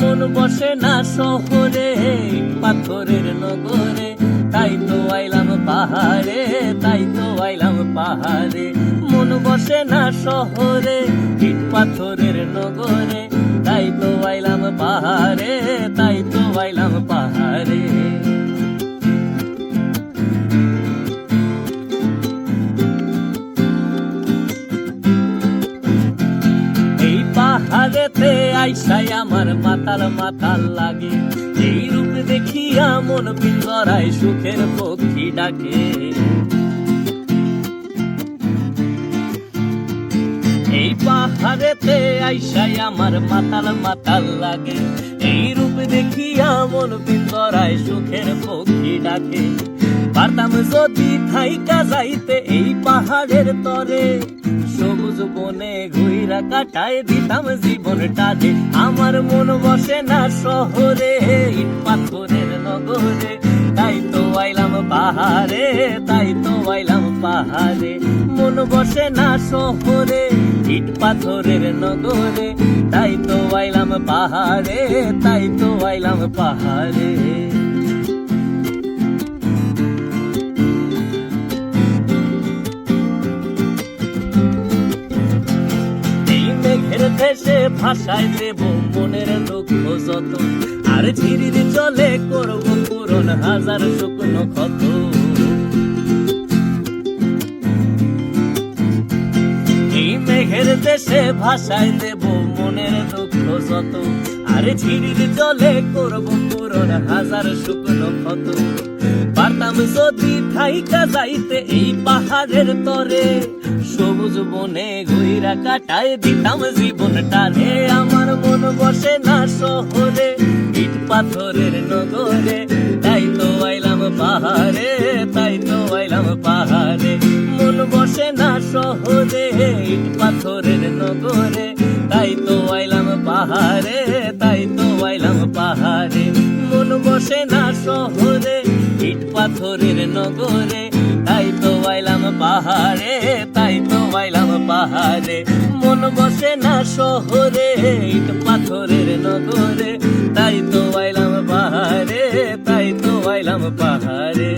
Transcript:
মন বসে না শহরে, পাথরের নগরে, তাই তো আইলাম পাহাড়ে, তাই তো আইলাম পাহাড়ে। মন বসে না শহরে, ইট পাথরের নগরে, তাই তো আইলাম পাহাড়ে, তাই তো আইলাম পাহাড়ে। পাহাড়েতে আইসাই আমার মাতাল মাতাল লাগে, এই রূপ দেখিয়া মন পিঞ্জরায় সুখের পক্ষী ডাকে। এই পাহাড়েতে আইসাই আমার মাতাল মাতাল লাগে, এই রূপ দেখিয়া মন পিঞ্জরায় সুখের পক্ষী ডাকে। পারতাম যদি থাইকা যাইতে এই পাহাড়ের তরে, সবুজ বনে ঘুইরা কাটায় দিতাম জীবনটারে। আমার মন বসে না শহরে, ইট পাথরের নগরে, তাই তো আইলাম পাহাড়ে, তাই তো আইলাম পাহাড়ে। মন বসে না শহরে, ইট পাথরের নগরে, তাই তো আইলাম পাহাড়ে, তাই তো আইলাম পাহাড়ে। দেশে ভাষায় দেব মনের দুঃখ যত, আর ঝিরির জলে করব পূরণ হাজার শুকনো ক্ষত। এই মেঘের দেশে ভাষায় দেব মনের দুঃখ যত, আর ঝিরির জলে করব পূরণ হাজার শুকনো ক্ষত। পারতাম যদি থাইকা যাইতে এই পাহাড়ের তরে, সবুজ বনে ঘুইরা কাটায় দিতাম জীবনটারে। আমার মন বসে না শহরে, ইট পাথরের নগরে, তাই তো আইলাম পাহাড়ে, তাই তো আইলাম পাহাড়ে। মন বসে না শহরে, ইট পাথরের নগরে, তাই তো আইলাম পাহাড়ে, তাই তো আইলাম পাহাড়ে। মন বসে না শহরে, ইট পাথরের নগরে, তাই তো আইলাম পাহাড়ে, তাই তো আইলাম পাহাড়ে। মন বসে না শহরে, ইট পাথরের নগরে, তাই তো আইলাম পাহাড়ে, তাই তো আইলাম পাহাড়ে।